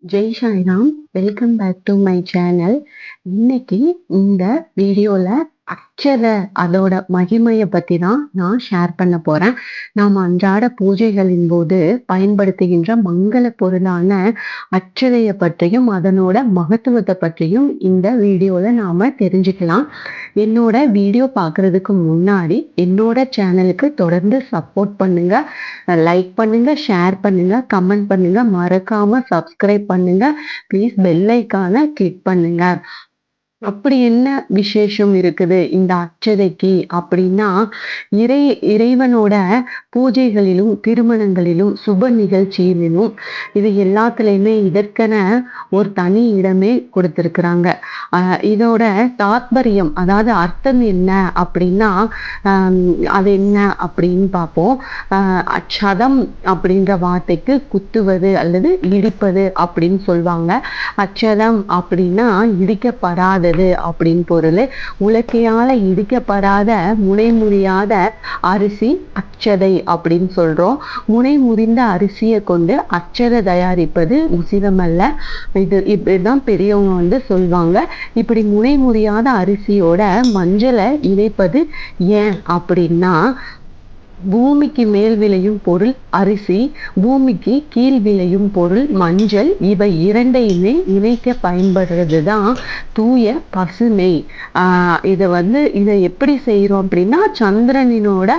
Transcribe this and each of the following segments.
Jai Sairam. Welcome back to my channel. இன்னைக்கு இந்த வீடியோல அக்ஷதை அதோட மகிமைய பத்தி தான் நான் ஷேர் பண்ண போறேன். நாம் அன்றாட பூஜைகளின் போது பயன்படுத்துகின்ற மங்கள பொருளான அட்சதைய பற்றியும் அதனோட மகத்துவத்தை பற்றியும் இந்த வீடியோல நாம தெரிஞ்சுக்கலாம். என்னோட வீடியோ பார்க்கறதுக்கு முன்னாடி என்னோட சேனலுக்கு தொடர்ந்து சப்போர்ட் பண்ணுங்க, லைக் பண்ணுங்க, ஷேர் பண்ணுங்க, கமெண்ட் பண்ணுங்க, மறக்காம சப்ஸ்கிரைப் பண்ணுங்க. ப்ளீஸ் பெல் ஐக்கான கிளிக் பண்ணுங்க. அப்படி என்ன விசேஷம் இருக்குது இந்த அட்சதைக்கு அப்படின்னா, இறைவனோட பூஜைகளிலும் திருமணங்களிலும் சுப நிகழ்ச்சியிலும் இது எல்லாத்துலேயுமே இதற்கென ஒரு தனி இடமே கொடுத்துருக்குறாங்க. இதோட தாத்பரியம், அதாவது அர்த்தம் என்ன அப்படின்னா, அது என்ன அப்படின்னு பார்ப்போம். அச்சதம் அப்படின்ற வார்த்தைக்கு குத்துவது அல்லது இடிப்பது அப்படின்னு சொல்லுவாங்க. அச்சதம் அப்படின்னா இடிக்கப்படாதது அப்படின்னு பொருள். உலக்கையால இடிக்கப்படாத முனை முறியாத அரிசி அச்சதை அப்படின்னு சொல்றோம். முனை முறிந்த அரிசியை கொண்டு அச்சதை தயாரிப்பது உசிதமல்ல. இப்படிதான் பெரியவங்க சொல்வாங்க. இப்படி முனை முறியாத அரிசியோட மஞ்சளை இணைப்பது ஏன் அப்படின்னா, பூமிக்கு மேல் விளையும் பொருள் அரிசி, பூமிக்கு கீழ் விளையும் பொருள் மஞ்சள். இவை இரண்டையுமே இணைக்க பயன்படுறது தான் தூய பசுமை. இதை எப்படி செய்கிறோம் அப்படின்னா, சந்திரனினோட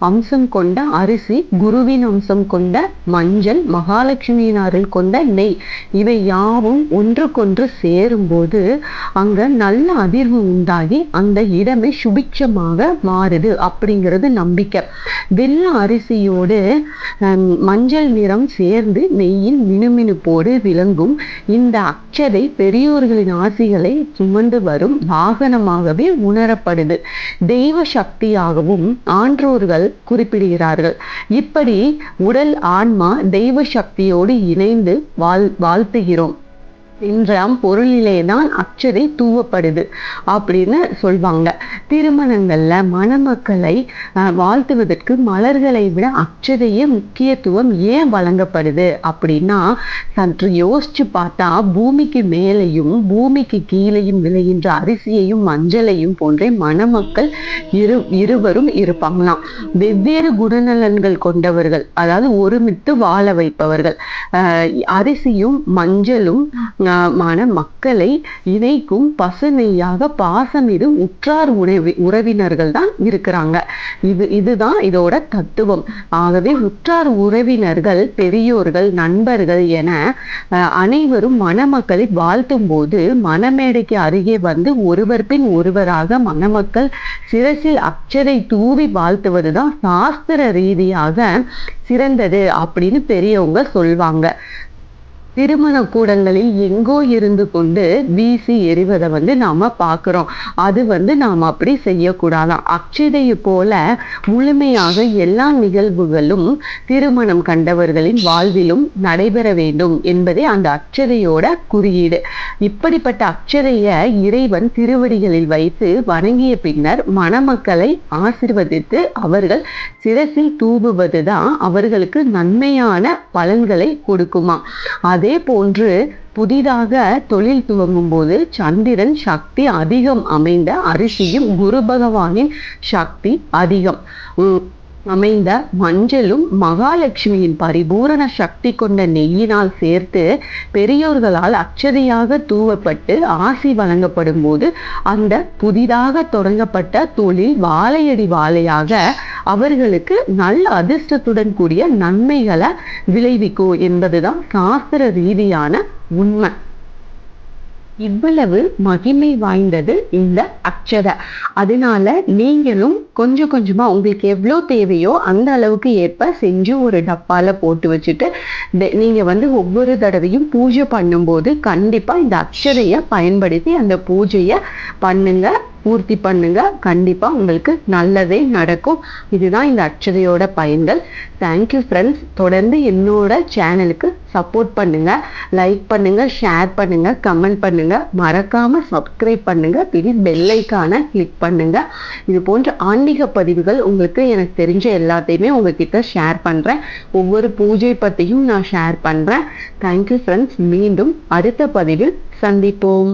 அம்சம் கொண்ட அரிசி, குருவின் அம்சம் கொண்ட மஞ்சள், மகாலட்சுமியின் அருள் கொண்ட நெய், இவை யாவும் ஒன்றுக்கொன்று சேரும்போது அங்க நல்ல அதிர்வு உண்டாகி அந்த இடமே சுபிட்சமாக மாறுது அப்படிங்கிறது நம்பிக்கை. வெள்ளை அரிசியோடு மஞ்சள் நிறம் சேர்ந்து நெய்யின் மினுமினுப்போடு விளங்கும் இந்த அட்சதை பெரியோர்களின் ஆசிகளை சுமந்து வரும் வாகனமாகவே உணரப்படுது. தெய்வ சக்தியாகவும் ஆன்றோர்கள் குறிப்பிடுகிறார்கள். இப்படி உடல் ஆன்மா தெய்வ சக்தியோடு இணைந்து வாழ்த்துகிறோம் என்ற பொருளிலே தான் அட்சதை தூவப்படுது அப்படின்னு சொல்வாங்க. திருமணங்கள்ல மணமக்களை வாழ்த்துவதற்கு மலர்களை விட அட்சதைய முக்கியத்துவம் ஏன் வழங்கப்படுது அப்படின்னா, சற்று யோசிச்சு பார்த்தா பூமிக்கு மேலையும் பூமிக்கு கீழையும் விளைகின்ற அரிசியையும் மஞ்சளையும் போன்றே மணமக்கள் இருவரும் இருப்பாங்களாம். வெவ்வேறு குணநலன்கள் கொண்டவர்கள், அதாவது ஒருமித்து வாழ வைப்பவர்கள். அரிசியும் மஞ்சளும் மக்களை இணைக்கும் பசு நெய்யாக பாசமிடு உற்றார் உறவினர்கள் தான் இருக்கிறாங்க. இதுதான் இதோட தத்துவம். ஆகவே உற்றார் உறவினர்கள், பெரியோர்கள், நண்பர்கள் என அனைவரும் மணமக்களை வாழ்த்தும் போது மணமேடைக்கு அருகே வந்து ஒருவர் பின் ஒருவராக மணமக்கள் சிரசில் அட்சதை தூவி வாழ்த்துவதுதான் சாஸ்திர ரீதியாக சிறந்தது அப்படின்னு பெரியவங்க சொல்வாங்க. திருமண கூடங்களில் எங்கோ இருந்து கொண்டு வீசி எறிவதை நாம பார்க்கிறோம். அது நாம அப்படி செய்யக்கூடாதான். அட்சதையை போல முழுமையாக எல்லா நிகழ்வுகளும் திருமணம் கண்டவர்களின் வாழ்விலும் நடைபெற வேண்டும் என்பதே அந்த அட்சதையோட குறியீடு. இப்படிப்பட்ட அட்சதைய இறைவன் திருவடிகளில் வைத்து வணங்கிய பின்னர் மணமக்களை ஆசீர்வதித்து அவர்கள் சிரசில் தூவுவதுதான் அவர்களுக்கு நன்மையான பலன்களை கொடுக்குமா. அதே போன்று புதிதாக தொழில் துவங்கும் போது சந்திரன் சக்தி அதிகம் அமைந்த அரிசியும் குரு பகவானின் சக்தி அதிகம் அமைந்த மஞ்சளும் மகாலட்சுமியின் பரிபூரண சக்தி கொண்ட நெய்யினால் சேர்த்து பெரியோர்களால் அட்சதையாக தூவப்பட்டு ஆசி வழங்கப்படும் போது அந்த புதிதாக தொடங்கப்பட்ட தொழில் வாழையடி வாழையாக அவர்களுக்கு நல்ல அதிர்ஷ்டத்துடன் கூடிய நன்மைகளை விளைவிக்கும் என்பதுதான் சாஸ்திர ரீதியான உண்மை. இவ்வளவு மகிமை வாய்ந்தது இந்த அட்சதை. அதனால நீங்களும் கொஞ்சம் கொஞ்சமா உங்களுக்கு எவ்வளோ தேவையோ அந்த அளவுக்கு ஏற்ப செஞ்சு ஒரு டப்பால போட்டு வச்சுட்டு நீங்க ஒவ்வொரு தடவையும் பூஜை பண்ணும்போது கண்டிப்பா இந்த அட்சதைய பயன்படுத்தி அந்த பூஜையை பண்ணுங்க. பூர்த்தி பண்ணுங்க. கண்டிப்பா உங்களுக்கு நல்லதே நடக்கும். இதுதான் இந்த அட்சதையோட பயன்கள். Thank you friends. தொடர்ந்து என்னோட சேனலுக்கு சப்போர்ட் பண்ணுங்க. லைக் பண்ணுங்க, ஷேர் பண்ணுங்க, கமெண்ட் பண்ணுங்க. மறக்காம சப்ஸ்கிரைப் பண்ணுங்க. ப்ளீஸ் பெல் ஐக்கானை கிளிக் பண்ணுங்க. இது போன்ற ஆன்மீக பதிவுகள் உங்களுக்கு எனக்கு தெரிஞ்ச எல்லாத்தையுமே உங்ககிட்ட ஷேர் பண்றேன். ஒவ்வொரு பூஜை பத்தியும் நான் ஷேர் பண்றேன். Thank you friends. மீண்டும் அடுத்த பதிவில் சந்திப்போம்.